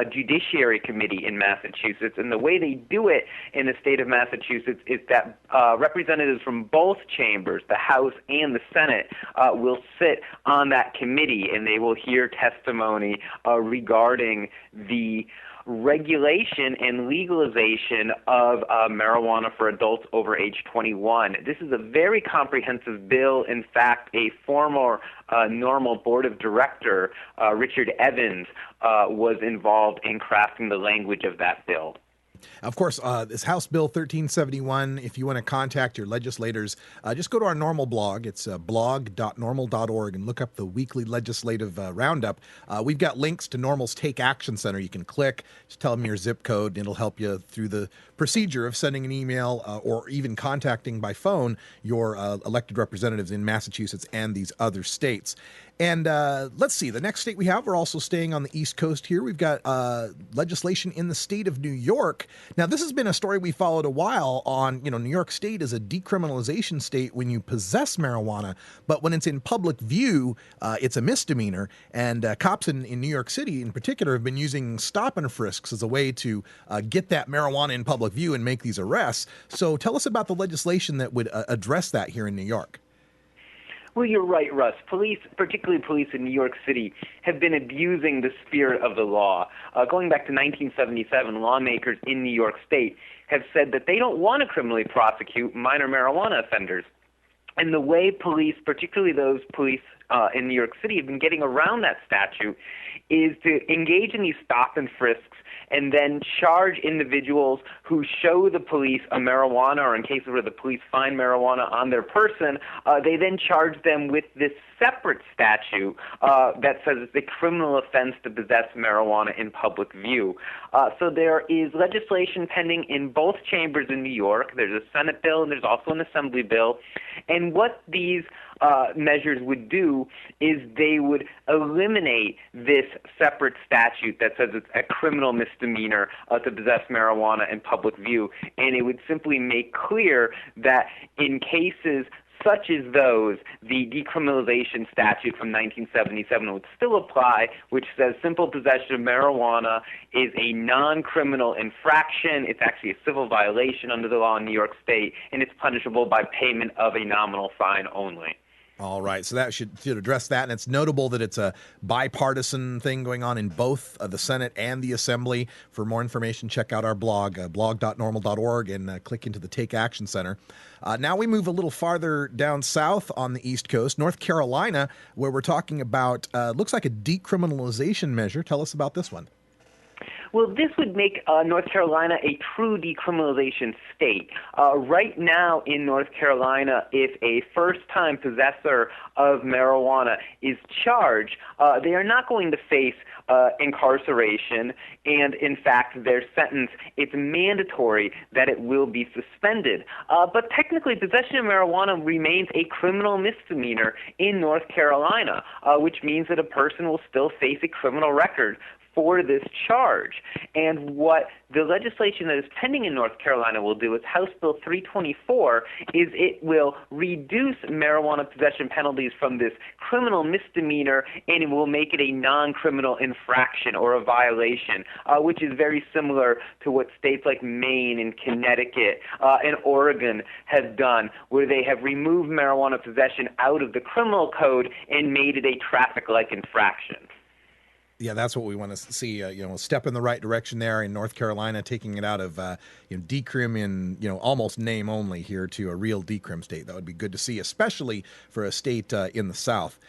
Judiciary Committee in Massachusetts. And the way they do it in the state of Massachusetts is that representatives from both chambers, the House and the Senate, will sit on that committee, and they will hear testimony regarding the regulation and legalization of marijuana for adults over age 21. This is a very comprehensive bill. In fact, a former Norml board of director, Richard Evans, was involved in crafting the language of that bill. Of course, this House Bill 1371, if you want to contact your legislators, just go to our Norml blog. It's blog.norml.org and look up the weekly legislative roundup. We've got links to Norml's Take Action Center. You can click, just tell them your zip code, and it'll help you through the procedure of sending an email or even contacting by phone your elected representatives in Massachusetts and these other states. And let's see, the next state we have, we're also staying on the East Coast here. We've got legislation in the state of New York. Now, this has been a story we followed a while on, New York State is a decriminalization state when you possess marijuana, but when it's in public view, it's a misdemeanor. And cops in New York City in particular have been using stop and frisks as a way to get that marijuana in public view and make these arrests. So tell us about the legislation that would address that here in New York. Well, you're right, Russ. Police, particularly police in New York City, have been abusing the spirit of the law. Going back to 1977, lawmakers in New York State have said that they don't want to criminally prosecute minor marijuana offenders. And the way police, particularly those police in New York City, have been getting around that statute is to engage in these stop and frisks and then charge individuals who show the police a marijuana, or in cases where the police find marijuana on their person, they then charge them with this separate statute that says it's a criminal offense to possess marijuana in public view. So there is legislation pending in both chambers in New York. There's a Senate bill and there's also an Assembly bill. And what these measures would do is they would eliminate this separate statute that says it's a criminal misdemeanor to possess marijuana in public view, and it would simply make clear that in cases such as those, the decriminalization statute from 1977 would still apply, which says simple possession of marijuana is a non-criminal infraction. It's actually a civil violation under the law in New York State, and it's punishable by payment of a nominal fine only. All right, so that should address that, and it's notable that it's a bipartisan thing going on in both the Senate and the Assembly. For more information, check out our blog, blog.norml.org, and click into the Take Action Center. Now we move a little farther down south on the East Coast, North Carolina, where we're talking about, looks like a decriminalization measure. Tell us about this one. Well, this would make North Carolina a true decriminalization state. Right now in North Carolina, if a first-time possessor of marijuana is charged, they are not going to face incarceration, and in fact, their sentence, it's mandatory that it will be suspended. But technically, possession of marijuana remains a criminal misdemeanor in North Carolina, which means that a person will still face a criminal record for this charge. And what the legislation that is pending in North Carolina will do is House Bill 324 is it will reduce marijuana possession penalties from this criminal misdemeanor, and it will make it a non-criminal infraction or a violation, which is very similar to what states like Maine and Connecticut and Oregon have done, where they have removed marijuana possession out of the criminal code and made it a traffic-like infraction. Yeah, that's what we want to see, a step in the right direction there in North Carolina, taking it out of, decrim in, almost name only here to a real decrim state. That would be good to see, especially for a state in the South.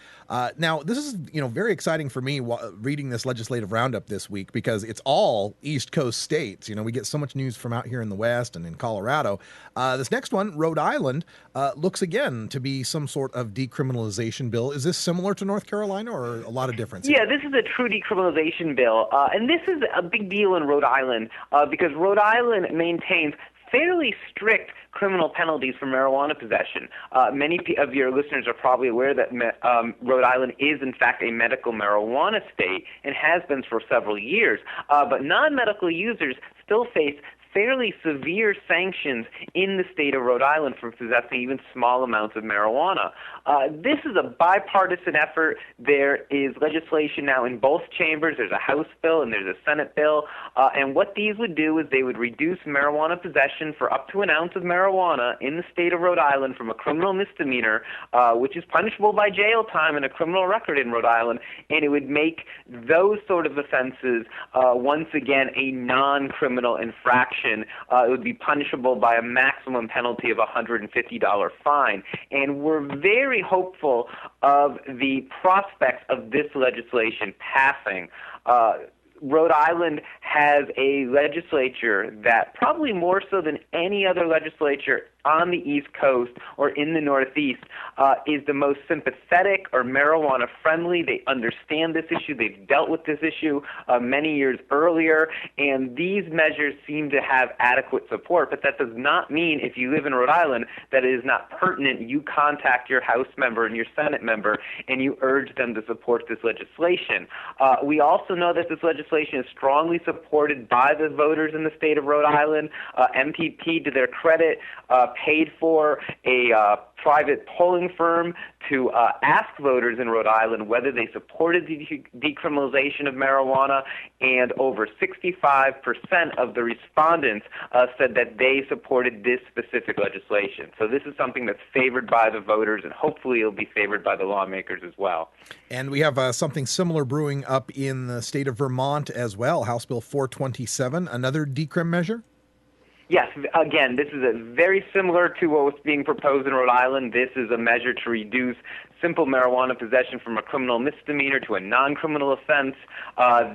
Now, this is, very exciting for me reading this legislative roundup this week because it's all East Coast states. We get so much news from out here in the West and in Colorado. This next one, Rhode Island, looks again to be some sort of decriminalization bill. Is this similar to North Carolina or a lot of difference? Yeah, this is a true decriminalization bill. And this is a big deal in Rhode Island because Rhode Island maintains fairly strict criminal penalties for marijuana possession. Many of your listeners are probably aware that Rhode Island is, in fact, a medical marijuana state and has been for several years. But non-medical users still face fairly severe sanctions in the state of Rhode Island for possessing even small amounts of marijuana. This is a bipartisan effort. There is legislation now in both chambers. There's a House bill and there's a Senate bill. And what these would do is they would reduce marijuana possession for up to an ounce of marijuana in the state of Rhode Island from a criminal misdemeanor, which is punishable by jail time and a criminal record in Rhode Island. And it would make those sort of offenses, once again, a non-criminal infraction. It would be punishable by a maximum penalty of a $150 fine. And we're very hopeful of the prospects of this legislation passing. Rhode Island has a legislature that probably more so than any other legislature on the East Coast or in the Northeast is the most sympathetic or marijuana friendly. They understand this issue. They've dealt with this issue many years earlier, and these measures seem to have adequate support. But that does not mean if you live in Rhode Island that it is not pertinent. You contact your House member and your Senate member and you urge them to support this legislation. We also know that this legislation is strongly supported by the voters in the state of Rhode Island. MPP, to their credit, paid for a private polling firm to ask voters in Rhode Island whether they supported the decriminalization of marijuana, and over 65% of the respondents said that they supported this specific legislation. So this is something that's favored by the voters, and hopefully it'll be favored by the lawmakers as well. And we have something similar brewing up in the state of Vermont as well, House Bill 427, another decrim measure? Yes, again, this is very similar to what was being proposed in Rhode Island. This is a measure to reduce simple marijuana possession from a criminal misdemeanor to a non-criminal offense.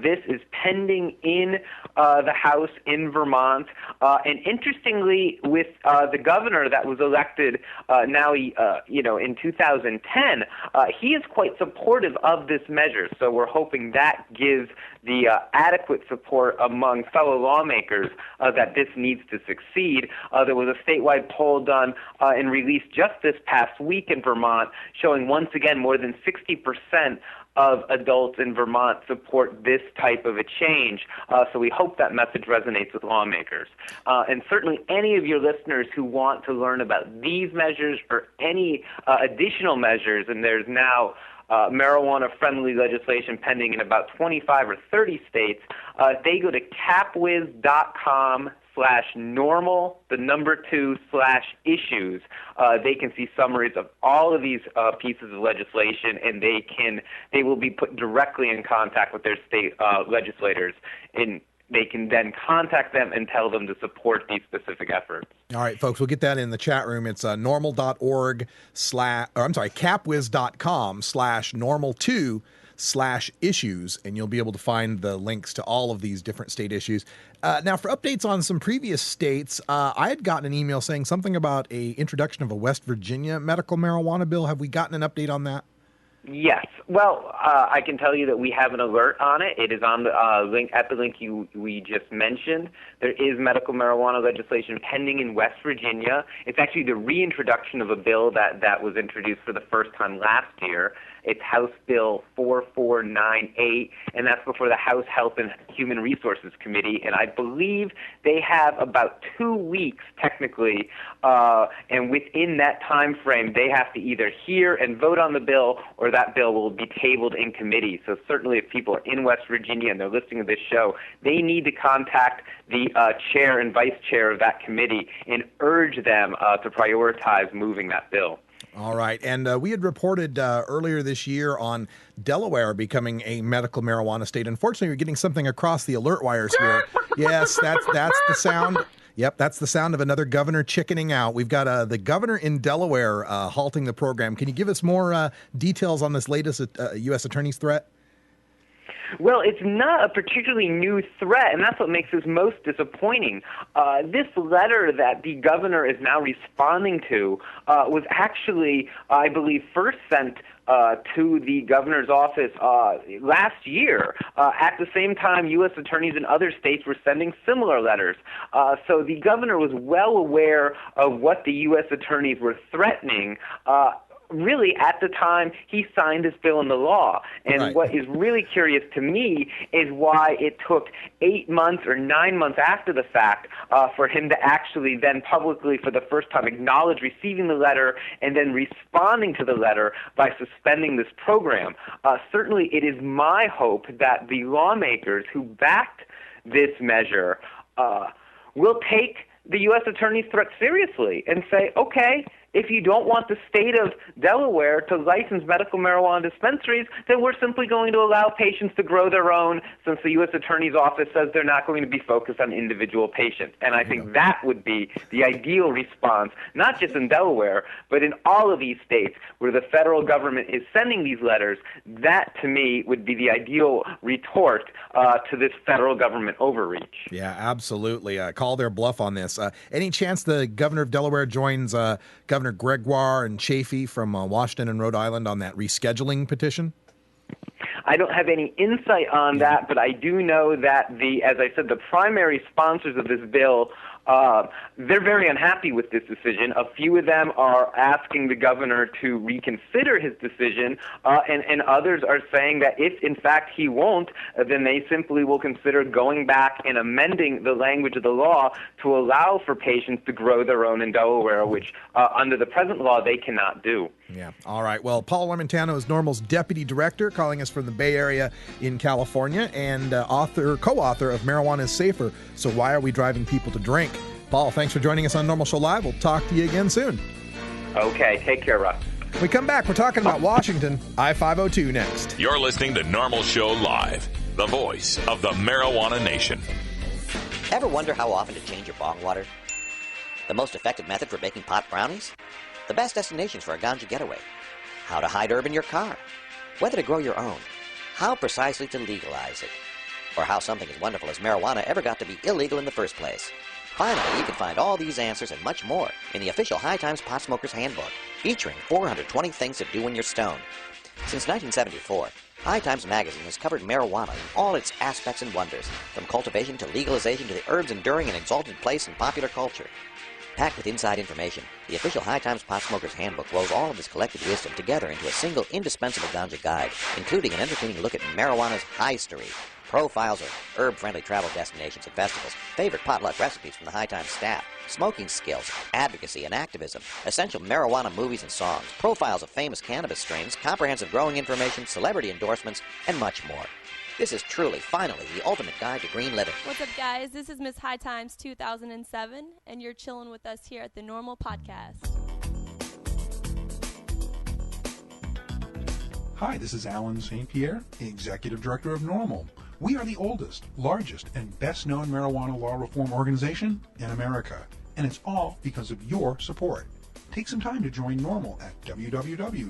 This is pending in the House in Vermont. And interestingly, with the governor that was elected in 2010, he is quite supportive of this measure. So we're hoping that gives the adequate support among fellow lawmakers that this needs to succeed. There was a statewide poll done and released just this past week in Vermont showing once again more than 60% of adults in Vermont support this type of a change. So we hope that message resonates with lawmakers. And certainly any of your listeners who want to learn about these measures or any additional measures, and there's now marijuana-friendly legislation pending in about 25 or 30 states, they go to capwiz.com/Norml, the number 2/issues. They can see summaries of all of these pieces of legislation, and they will be put directly in contact with their state legislators, and they can then contact them and tell them to support these specific efforts. All right, folks, we'll get that in the chat room. It's capwiz.com/Norml2/issues, and you'll be able to find the links to all of these different state issues. Now, for updates on some previous states, I had gotten an email saying something about a introduction of a West Virginia medical marijuana bill. Have we gotten an update on that? Yes. Well, I can tell you that we have an alert on it. It is on the link we just mentioned. There is medical marijuana legislation pending in West Virginia. It's actually the reintroduction of a bill that was introduced for the first time last year. It's House Bill 4498, and that's before the House Health and Human Resources Committee. And I believe they have about 2 weeks, technically, and within that time frame, they have to either hear and vote on the bill, or that bill will be tabled in committee. So certainly if people are in West Virginia and they're listening to this show, they need to contact the chair and vice chair of that committee and urge them to prioritize moving that bill. All right. And we had reported earlier this year on Delaware becoming a medical marijuana state. Unfortunately, we're getting something across the alert wires here. Yes, that's the sound. Yep, that's the sound of another governor chickening out. We've got the governor in Delaware halting the program. Can you give us more details on this latest U.S. attorney's threat? Well, it's not a particularly new threat, and that's what makes this most disappointing. This letter that the governor is now responding to was actually, I believe, first sent to the governor's office last year. At the same time, U.S. attorneys in other states were sending similar letters. So the governor was well aware of what the U.S. attorneys were threatening. Really, at the time he signed this bill into law. And Right. What is really curious to me is why it took 8 months or 9 months after the fact for him to actually then publicly, for the first time, acknowledge receiving the letter and then responding to the letter by suspending this program. Certainly, it is my hope that the lawmakers who backed this measure will take the U.S. attorney's threat seriously and say, okay, If you don't want the state of Delaware to license medical marijuana dispensaries, then we're simply going to allow patients to grow their own, since the U.S. Attorney's Office says they're not going to be focused on individual patients. And I think that would be the ideal response, not just in Delaware, but in all of these states where the federal government is sending these letters. That, to me, would be the ideal retort to this federal government overreach. Yeah, absolutely. Call their bluff on this. Any chance the governor of Delaware joins Governor Gregoire and Chafee from Washington and Rhode Island on that rescheduling petition? I don't have any insight on that, but I do know that as I said, the primary sponsors of this bill, they're very unhappy with this decision. A few of them are asking the governor to reconsider his decision, and others are saying that if, in fact, he won't, then they simply will consider going back and amending the language of the law to allow for patients to grow their own in Delaware, which under the present law they cannot do. Yeah. All right. Well, Paul Armentano is Norml's deputy director, calling us from the Bay Area in California, and co-author of Marijuana is Safer, So Why Are We Driving People to Drink? Paul, thanks for joining us on Norml Show Live. We'll talk to you again soon. Okay. Take care, Russ. When we come back, we're talking about Washington, I-502 next. You're listening to Norml Show Live, the voice of the marijuana nation. Ever wonder how often to change your bong water? The most effective method for making pot brownies? The best destinations for a ganja getaway? How to hide herb in your car? Whether to grow your own? How precisely to legalize it? Or how something as wonderful as marijuana ever got to be illegal in the first place? Finally, you can find all these answers and much more in the official High Times Pot Smoker's Handbook, featuring 420 things to do when you're stoned. Since 1974, High Times magazine has covered marijuana in all its aspects and wonders, from cultivation to legalization to the herb's enduring and exalted place in popular culture. Packed with inside information, the official High Times Pot Smoker's Handbook rolls all of this collected wisdom together into a single indispensable ganja guide, including an entertaining look at marijuana's history, profiles of herb-friendly travel destinations and festivals, favorite potluck recipes from the High Times staff, smoking skills, advocacy and activism, essential marijuana movies and songs, profiles of famous cannabis strains, comprehensive growing information, celebrity endorsements, and much more. This is truly, finally, the ultimate guide to green living. What's up, guys? This is Miss High Times 2007, and you're chilling with us here at the Norml Podcast. Hi, this is Alan St. Pierre, Executive Director of Norml. We are the oldest, largest, and best-known marijuana law reform organization in America, and it's all because of your support. Take some time to join Norml at www.norml.org.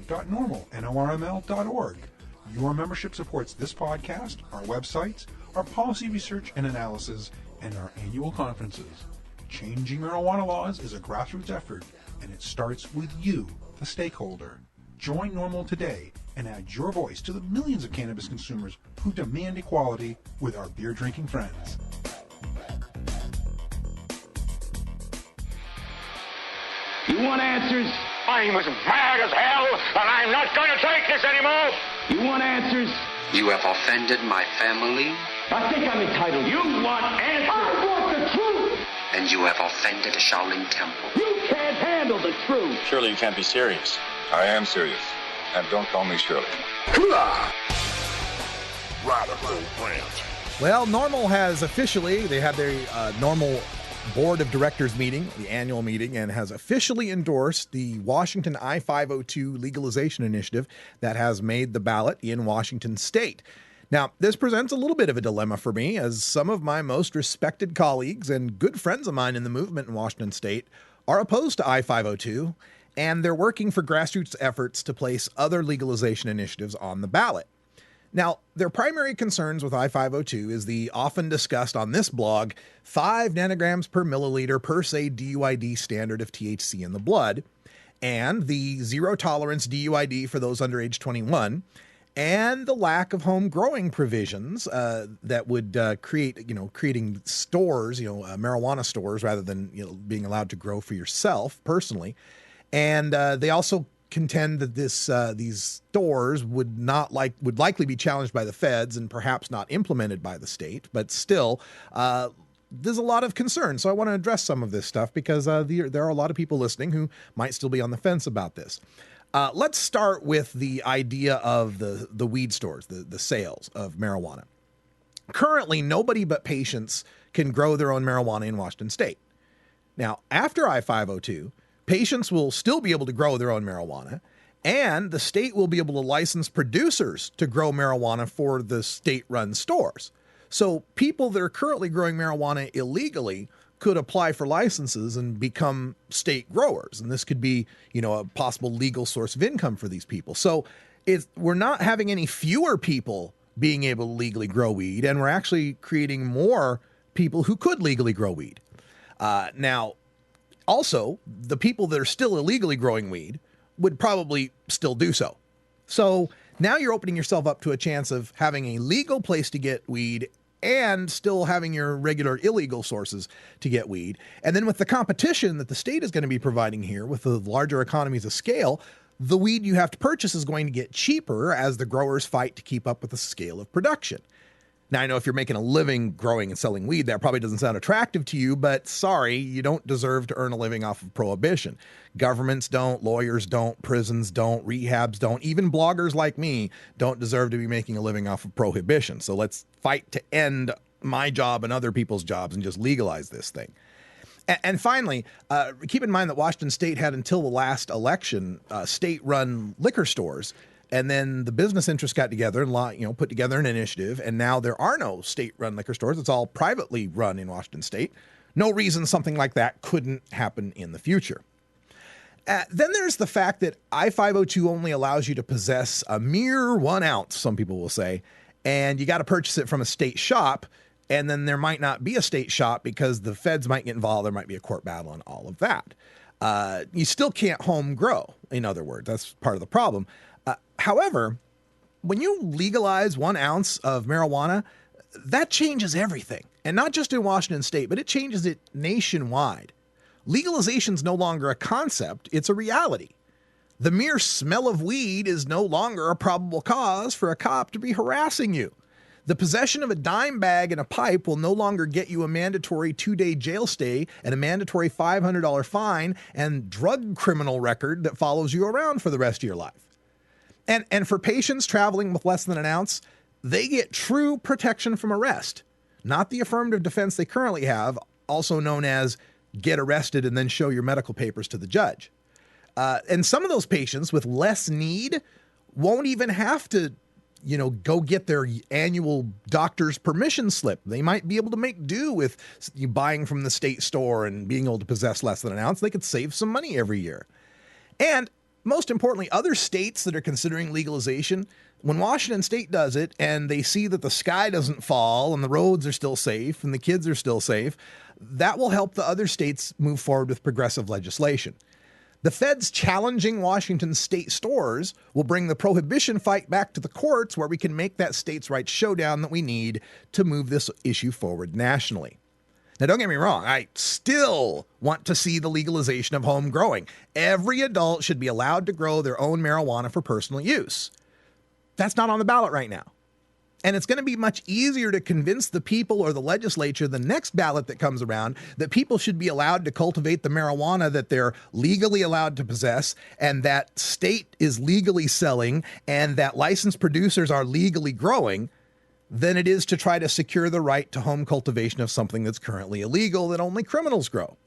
Your membership supports this podcast, our websites, our policy research and analysis, and our annual conferences. Changing marijuana laws is a grassroots effort, and it starts with you, the stakeholder. Join Norml today and add your voice to the millions of cannabis consumers who demand equality with our beer-drinking friends. You want answers? I'm as mad as hell, and I'm not going to take this anymore! You want answers? You have offended my family. I think I'm entitled. You want answers? I want the truth! And you have offended a Shaolin temple. You can't handle the truth! Surely you can't be serious. I am serious. And don't call me Shirley. Radical Rant. Well, Norml has officially, they had their Norml Board of Directors meeting, the annual meeting, and has officially endorsed the Washington I-502 legalization initiative that has made the ballot in Washington state. Now, this presents a little bit of a dilemma for me, as some of my most respected colleagues and good friends of mine in the movement in Washington state are opposed to I-502, and they're working for grassroots efforts to place other legalization initiatives on the ballot. Now, their primary concerns with I-502 is the often discussed on this blog 5 nanograms per milliliter per se DUID standard of THC in the blood, and the zero tolerance DUID for those under age 21, and the lack of home growing provisions that would creating stores, marijuana stores, rather than being allowed to grow for yourself personally. And they also contend that these stores would likely be challenged by the feds and perhaps not implemented by the state, but still there's a lot of concern. So I want to address some of this stuff because there are a lot of people listening who might still be on the fence about this. Let's start with the idea of the weed stores, the sales of marijuana. Currently, nobody but patients can grow their own marijuana in Washington state. Now, after I-502, patients will still be able to grow their own marijuana, and the state will be able to license producers to grow marijuana for the state-run stores. So people that are currently growing marijuana illegally could apply for licenses and become state growers. And this could be, a possible legal source of income for these people. So we're not having any fewer people being able to legally grow weed, and we're actually creating more people who could legally grow weed. Now, also, the people that are still illegally growing weed would probably still do so. So now you're opening yourself up to a chance of having a legal place to get weed and still having your regular illegal sources to get weed. And then with the competition that the state is going to be providing here with the larger economies of scale, the weed you have to purchase is going to get cheaper as the growers fight to keep up with the scale of production. Now, I know if you're making a living growing and selling weed, that probably doesn't sound attractive to you, but sorry, you don't deserve to earn a living off of prohibition. Governments don't, lawyers don't, prisons don't, rehabs don't, even bloggers like me don't deserve to be making a living off of prohibition. So let's fight to end my job and other people's jobs and just legalize this thing. And finally, keep in mind that Washington State had until the last election state-run liquor stores. And then the business interests got together and put together an initiative, and now there are no state-run liquor stores. It's all privately run in Washington State. No reason something like that couldn't happen in the future. Then there's the fact that I-502 only allows you to possess a mere 1 ounce, some people will say, and you got to purchase it from a state shop, and then there might not be a state shop because the feds might get involved. There might be a court battle and all of that. You still can't home grow, in other words. That's part of the problem. However, when you legalize 1 ounce of marijuana, that changes everything. And not just in Washington State, but it changes it nationwide. Legalization is no longer a concept, it's a reality. The mere smell of weed is no longer a probable cause for a cop to be harassing you. The possession of a dime bag and a pipe will no longer get you a mandatory 2-day jail stay and a mandatory $500 fine and drug criminal record that follows you around for the rest of your life. And for patients traveling with less than 1 ounce, they get true protection from arrest, not the affirmative defense they currently have, also known as get arrested and then show your medical papers to the judge. And some of those patients with less need won't even have to, go get their annual doctor's permission slip. They might be able to make do with buying from the state store and being able to possess less than 1 ounce. They could save some money every year. And most importantly, other states that are considering legalization, when Washington State does it and they see that the sky doesn't fall and the roads are still safe and the kids are still safe, that will help the other states move forward with progressive legislation. The feds challenging Washington State stores will bring the prohibition fight back to the courts where we can make that states' rights showdown that we need to move this issue forward nationally. Now, don't get me wrong, I still want to see the legalization of home growing. Every adult should be allowed to grow their own marijuana for personal use. That's not on the ballot right now. And it's going to be much easier to convince the people or the legislature the next ballot that comes around that people should be allowed to cultivate the marijuana that they're legally allowed to possess and that state is legally selling and that licensed producers are legally growing than it is to try to secure the right to home cultivation of something that's currently illegal that only criminals grow.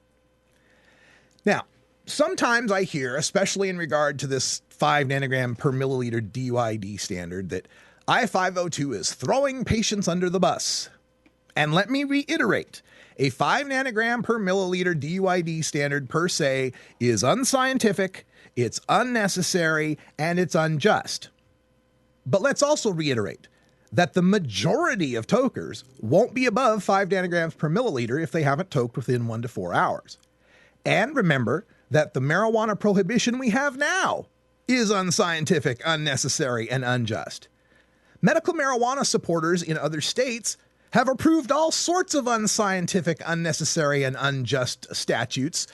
Now, sometimes I hear, especially in regard to this 5 nanogram per milliliter DUID standard, that I-502 is throwing patients under the bus. And let me reiterate, a 5 nanogram per milliliter DUID standard per se is unscientific, it's unnecessary, and it's unjust. But let's also reiterate that the majority of tokers won't be above 5 nanograms per milliliter if they haven't toked within 1 to 4 hours. And remember that the marijuana prohibition we have now is unscientific, unnecessary, and unjust. Medical marijuana supporters in other states have approved all sorts of unscientific, unnecessary, and unjust statutes.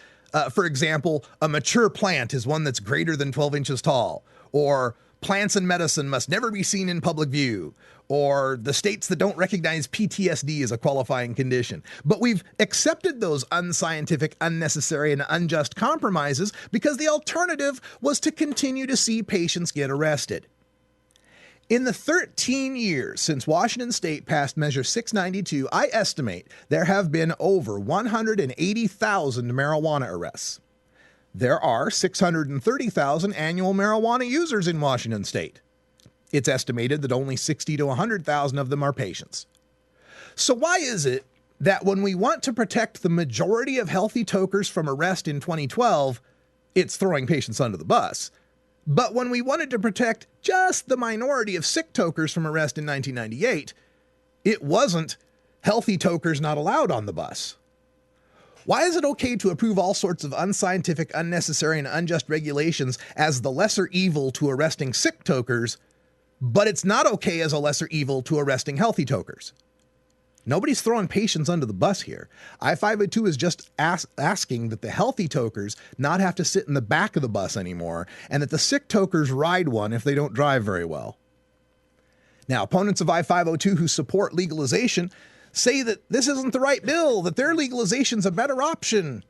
For example, a mature plant is one that's greater than 12 inches tall, or plants in medicine must never be seen in public view, or the states that don't recognize PTSD as a qualifying condition. But we've accepted those unscientific, unnecessary, and unjust compromises because the alternative was to continue to see patients get arrested. In the 13 years since Washington State passed Measure 692, I estimate there have been over 180,000 marijuana arrests. there are 630,000 annual marijuana users in Washington state. It's estimated that only 60 to 100,000 of them are patients. So why is it that when we want to protect the majority of healthy tokers from arrest in 2012, it's throwing patients under the bus? But when we wanted to protect just the minority of sick tokers from arrest in 1998, it wasn't healthy tokers not allowed on the bus? Why is it okay to approve all sorts of unscientific, unnecessary, and unjust regulations as the lesser evil to arresting sick tokers, but it's not okay as a lesser evil to arresting healthy tokers? Nobody's throwing patients under the bus here. I-502 is just asking that the healthy tokers not have to sit in the back of the bus anymore, and that the sick tokers ride one if they don't drive very well. Now, opponents of I-502 who support legalization say that this isn't the right bill, that their legalization's a better option.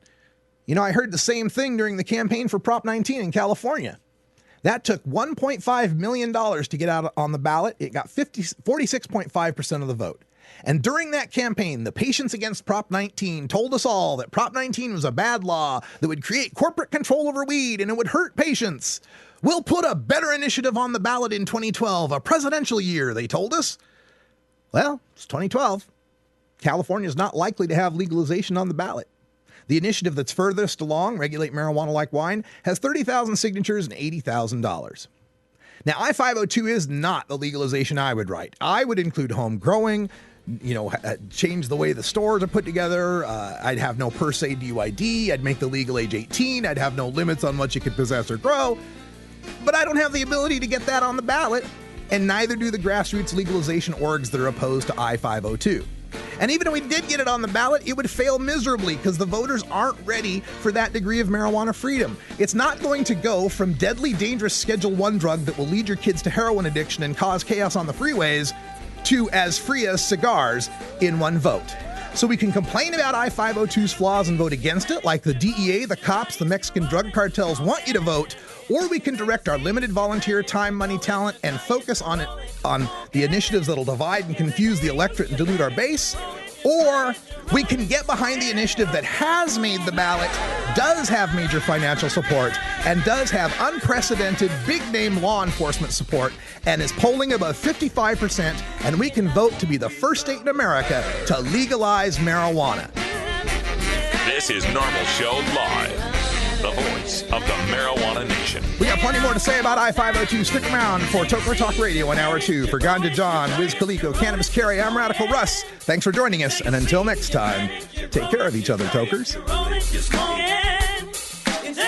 You know, I heard the same thing during the campaign for Prop 19 in California. That took $1.5 million to get out on the ballot. It got 46.5% of the vote. And during that campaign, the Patients Against Prop 19 told us all that Prop 19 was a bad law that would create corporate control over weed and it would hurt patients. We'll put a better initiative on the ballot in 2012, a presidential year, they told us. Well, it's 2012. California is not likely to have legalization on the ballot. The initiative that's furthest along, Regulate Marijuana Like Wine, has 30,000 signatures and $80,000. Now, I-502 is not the legalization I would write. I would include home growing, change the way the stores are put together. I'd have no per se DUID. I'd make the legal age 18. I'd have no limits on what you could possess or grow. But I don't have the ability to get that on the ballot, and neither do the grassroots legalization orgs that are opposed to I-502. And even if we did get it on the ballot, it would fail miserably because the voters aren't ready for that degree of marijuana freedom. It's not going to go from deadly, dangerous Schedule 1 drug that will lead your kids to heroin addiction and cause chaos on the freeways to as free as cigars in one vote. So we can complain about I-502's flaws and vote against it, like the DEA, the cops, the Mexican drug cartels want you to vote, or we can direct our limited volunteer time, money, talent, and focus on the initiatives that'll divide and confuse the electorate and dilute our base, or we can get behind the initiative that has made the ballot, does have major financial support, and does have unprecedented big-name law enforcement support, and is polling above 55%, and we can vote to be the first state in America to legalize marijuana. This is Norml Show Live, the voice of the marijuana nation. We got plenty more to say about I-502. Stick around for Toker Talk Radio in Hour 2. For Ganja John, Wiz Khalifa, Cannabis Carry, I'm Radical Russ. Thanks for joining us, and until next time, take care of each other, Tokers. Until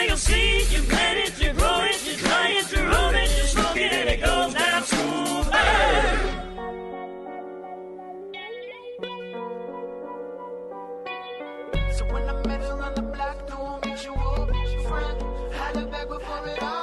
you see it, you plant it, you grow it, you dry it, you roll it, you smoke it, and it goes down smooth. So when I met her on the block, no one makes you up, friend. Had a bag before it all.